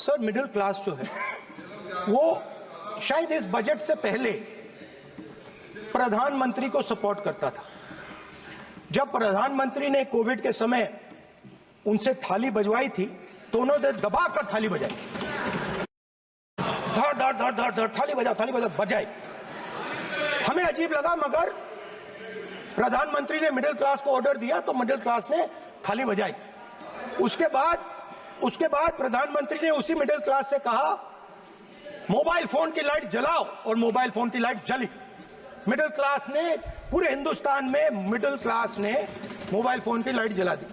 Sir middle class जो है वो शायद इस बजट से पहले प्रधानमंत्री को सपोर्ट करता था। जब प्रधानमंत्री ने कोविड के समय उनसे थाली बजवाई थी तो उन्होंने दबाकर थाली बजाई, धड़ धड़ धड़ धड़ धड़ थाली बजा बजाई। हमें अजीब लगा, मगर प्रधानमंत्री ने मिडिल क्लास को ऑर्डर दिया तो मिडिल क्लास ने थाली बजाई। उसके बाद प्रधानमंत्री ने उसी मिडिल क्लास से कहा मोबाइल फोन की लाइट जलाओ, और मोबाइल फोन की लाइट जली। मिडिल क्लास ने, पूरे हिंदुस्तान में मिडिल क्लास ने मोबाइल फोन की लाइट जला दी।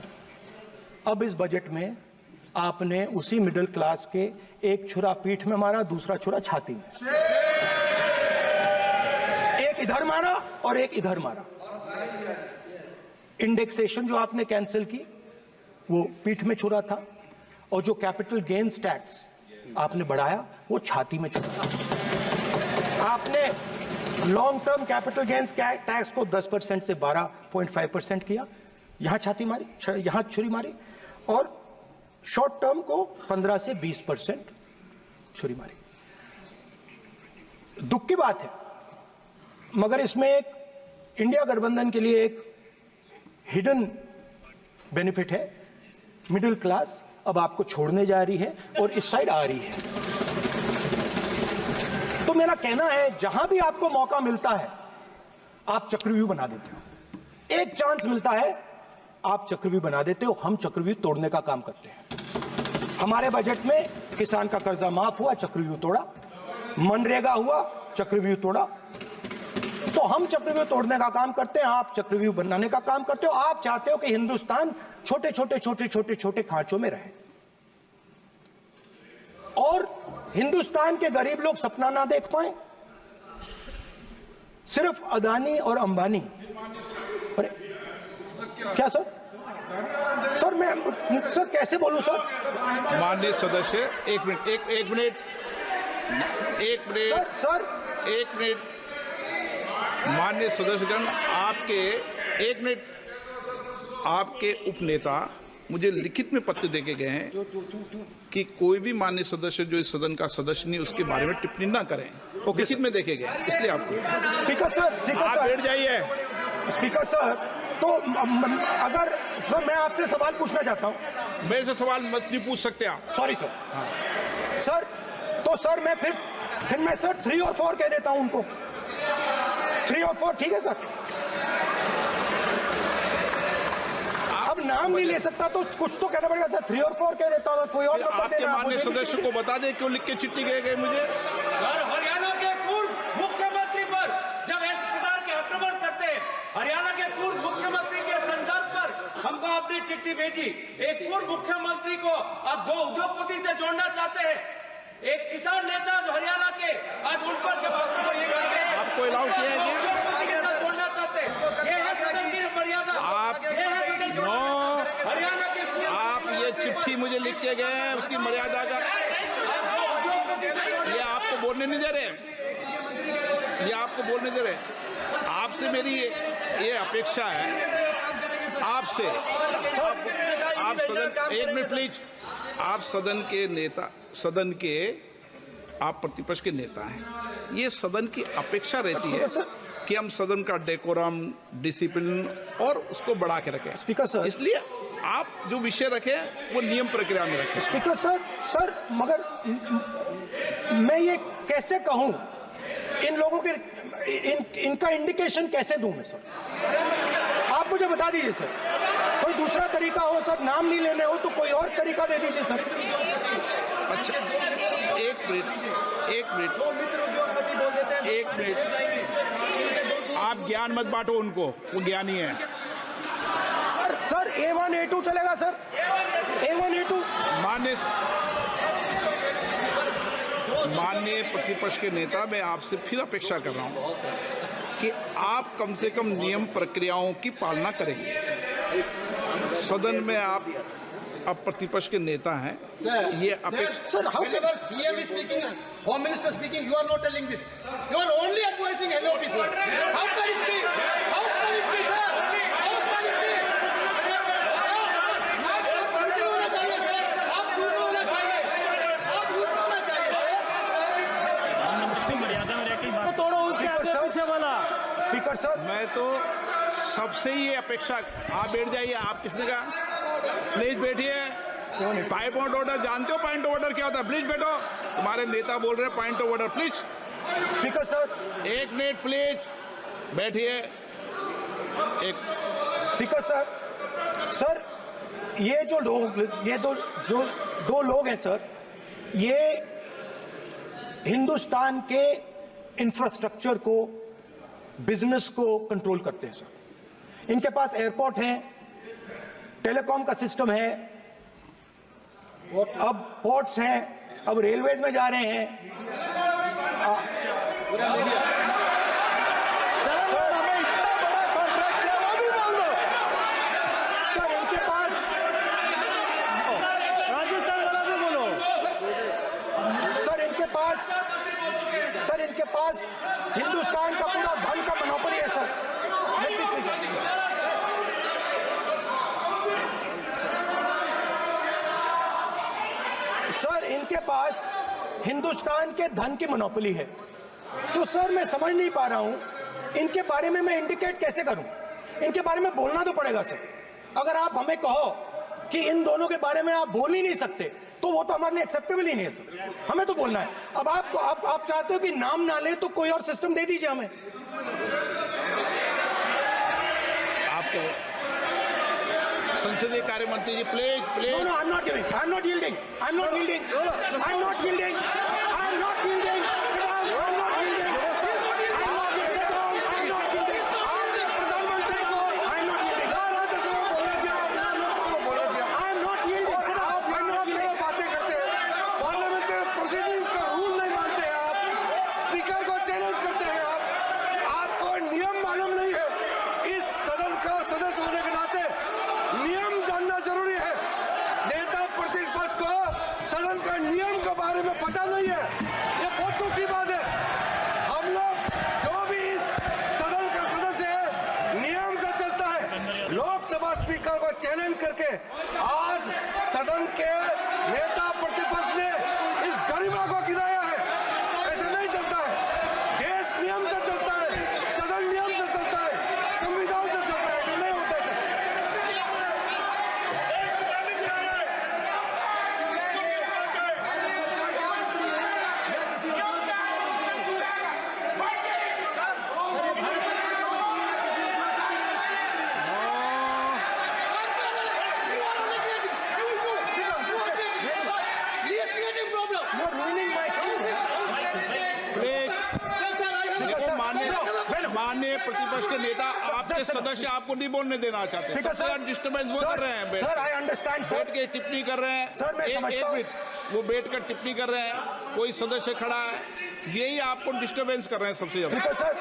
अब इस बजट में आपने उसी मिडिल क्लास के एक छुरा पीठ में मारा, दूसरा छुरा छाती में, एक इधर मारा और एक इधर मारा। इंडेक्सेशन जो आपने कैंसिल की वो पीठ में छुरा था, और जो कैपिटल गेन्स टैक्स आपने बढ़ाया वो छाती में छुरा। आपने long term capital gains tax को 10% से 12.5% किया, यहां छाती मारी, यहां छुरी मारी, और शॉर्ट टर्म को 15 से 20% छुरी मारी। दुख की बात है, मगर इसमें एक इंडिया गठबंधन के लिए एक हिडन बेनिफिट है। मिडिल क्लास अब आपको छोड़ने जा रही है और इस साइड आ रही है। तो मेरा कहना है, जहां भी आपको मौका मिलता है आप चक्रव्यूह बना देते हो। एक चांस मिलता है आप चक्रव्यूह बना देते हो। हम चक्रव्यूह तोड़ने का काम करते हैं। हमारे बजट में किसान का कर्जा माफ हुआ, चक्रव्यूह तोड़ा। मनरेगा हुआ, चक्रव्यूह तोड़ा। तो हम चक्रव्यूह तोड़ने का काम करते हैं, आप चक्रव्यूह बनाने का काम करते हो। आप चाहते हो कि हिंदुस्तान छोटे छोटे खांचों में रहे, और हिंदुस्तान के गरीब लोग सपना ना देख पाए। सिर्फ अदानी और अंबानी। अरे क्या सर? सर मैं सर कैसे बोलूं सर? माननीय सदस्य, एक मिनट माननीय सदस्यगण, आपके उपनेता मुझे लिखित में पत्र देके गए हैं कि कोई भी माननीय सदस्य जो इस सदन का सदस्य नहीं उसके बारे में टिप्पणी ना करें। लिखित में देखे गए, इसलिए आपको स्पीकर सर आप बैठ जाइए। स्पीकर सर, तो अगर सर मैं आपसे सवाल पूछना चाहता हूं। मेरे से सवाल मत नहीं पूछ सकते आप। Sorry sir. सर तो सर मैं फिर मैं सर 3 और 4 कह देता हूं उनको। 3 और 4 ठीक है सर? अब नाम नहीं ले सकता तो कुछ तो कहना पड़ेगा सर। 3 और 4 कह देता हूं, कोई और नंबर आपके माननीय सदस्य को बता दें क्यों लिख के चिट्ठी गए मुझे। हरियाणा के पूर्व मुख्यमंत्री पर जब इस प्रकार के आक्रमण करते हैं, हरियाणा के पूर्व मुख्यमंत्री के संदर्भ पर हमको आपने चिट्ठी भेजी। एक पूर्व मुख्यमंत्री को आप 2 उद्योगपति से जोड़ना चाहते हैं, एक किसान नेता जो हरियाणा के, आज उन पर जब आपको अलाउ किया है उद्योगपति के साथ जोड़ना चाहते हैं। ये है सदन की मर्यादा। हरियाणा के आप ये चिट्ठी मुझे लिख के गए हैं, उसकी मर्यादा का ये आपको बोलने नहीं दे रहे, ये आपको बोलने दे रहे। आपसे मेरी ये अपेक्षा है, आपसे आप सदन, एक मिनट प्लीज, आप सदन के नेता, सदन के आप प्रतिपक्ष के नेता हैं। ये सदन की अपेक्षा रहती है कि हम सदन का डेकोरम, डिसिप्लिन और उसको बढ़ा के रखें। स्पीकर सर, इसलिए आप जो विषय रखें वो नियम प्रक्रिया में रखें। स्पीकर सर मगर मैं ये कैसे कहूं, इन लोगों के इनका इंडिकेशन कैसे दूं मैं सर? आप मुझे बता दीजिए सर, कोई दूसरा तरीका हो सर, नाम नहीं लेने हो तो कोई और तरीका दे दीजिए सर। अच्छा एक मिनट आप ज्ञान मत बांटो उनको, वो ज्ञानी है। सर A1 A2 चलेगा सर? A1 A2 माननीय प्रतिपक्ष के नेता, मैं आपसे फिर अपेक्षा कर रहा हूं कि आप कम से कम नियम प्रक्रियाओं की पालना करेंगे। सदन में आप अब प्रतिपक्ष के नेता हैं, ये अपेक्षा। Sir, whenever PM is speaking, Home Minister speaking, you are not telling this. You are only advising LOP, sir. How can it be? How can it be, sir? How can it be? आप पूर्ण होना चाहिए, sir. आप पूर्ण होना चाहिए. आप speaker sir, मैं तो सबसे ये अपेक्षा, आप बैठ जाइए। आप किसने कहा? प्लीज बैठिए। पॉइंट ऑफ ऑर्डर जानते हो? पॉइंट ऑफ ऑर्डर क्या होता है? प्लीज बैठो। तुम्हारे नेता बोल रहे हैं point of order, please. Speaker sir, 1 minute please, बैठिए। एक स्पीकर सर, सर ये जो दो लोग हैं सर, ये हिंदुस्तान के इंफ्रास्ट्रक्चर को, बिजनेस को कंट्रोल करते हैं सर। इनके पास एयरपोर्ट है, टेलीकॉम का सिस्टम है, अब पोर्ट्स हैं, अब रेलवेज में जा रहे हैं। सर, हमें इतना बड़ा कॉन्ट्रैक्ट है, वो भी बोल दो। सर इनके पास, राजस्थान वाला भी बोलो। सर इनके पास हिंदुस्तान का पूरा धन का मोनोपोली है सर। सर इनके पास हिंदुस्तान के धन की मोनोपोली है। तो सर मैं समझ नहीं पा रहा हूं इनके बारे में मैं इंडिकेट कैसे करूं। इनके बारे में बोलना तो पड़ेगा सर। अगर आप हमें कहो कि इन दोनों के बारे में आप बोल ही नहीं सकते तो वो तो हमारे लिए एक्सेप्टेबल ही नहीं है सर। हमें तो बोलना है। अब आप चाहते हो कि नाम ना ले तो कोई और सिस्टम दे दीजिए हमें। आपको संसदीय कार्य मंत्री जी, please please. No, I'm not giving. I'm not yielding. I'm not yielding. I'm not yielding. I'm not yielding. Sit down. I'm not yielding. I'm not yielding. Sit down. I'm not yielding. प्रधानमंत्री को I'm not yielding. Rajya Sabha बोला गया, लोकसभा बोला गया। I'm not yielding. Sit down. आप I'm not से yielding. बातें करते हैं, पार्लियामेंट्री प्रोसीडिंग्स का रूल नहीं मानते हैं आप, स्पीकर को चैलेंज करते हैं आपको नियम मालूम नहीं है। इस सदन का सदस्य होने के नाते नियम जानना जरूरी है। नेता प्रतिपक्ष को सदन का नियम के बारे में पता नहीं है, ये बहुत दुख की बात है। हम लोग जो भी इस सदन का सदस्य है नियम से चलता है। लोकसभा स्पीकर को चैलेंज करके आज सदन के नेता प्रतिपक्ष ने इस गरिमा को गिराया है। ऐसे नहीं चलता है। देश नियम से चलता है, सदन नियम से चलता है, संविधान से चलता है। ऐसे नहीं होता है। You're ruining my प्लीज देखो, माननीय प्रतिपक्ष के नेता, आपके सदस्य आपको नहीं बोलने देना चाहते। स्पीकर सर, डिस्टर्बेंस वो कर रहे हैं। सर आई अंडरस्टैंड बैठ सर। के टिप्पणी कर रहे हैं। सर, मैं समझता एक हूं। मिनट, वो बैठ कर टिप्पणी कर रहे हैं, कोई सदस्य खड़ा है, यही आपको डिस्टर्बेंस कर रहे हैं सबसे ज्यादा। Speaker sir,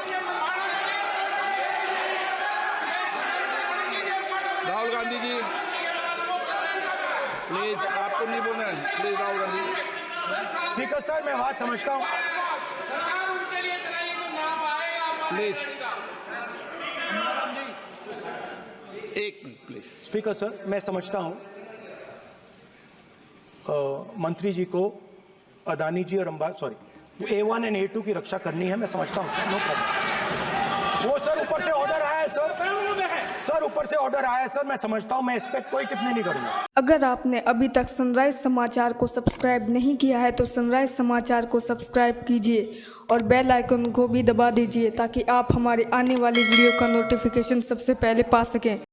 Rahul Gandhi ji please, आपको नहीं बोलना है। Please Rahul Gandhi ji. Speaker sir मैं बात समझता हूँ। प्लीज एक मिनट प्लीज। स्पीकर सर मैं समझता हूं मंत्री जी को अदानी जी और A1 एंड A2 की रक्षा करनी है। मैं समझता हूं, नो प्रॉब्लम। वो सर ऊपर से ऑर्डर आया है सर ऊपर से ऑर्डर आया है सर। मैं समझता हूं, मैं इस पर कोई टिप्पणी नहीं करूंगा। अगर आपने अभी तक सनराइज समाचार को सब्सक्राइब नहीं किया है तो सनराइज समाचार को सब्सक्राइब कीजिए और बेल आइकन को भी दबा दीजिए ताकि आप हमारे आने वाली वीडियो का नोटिफिकेशन सबसे पहले पा सकें।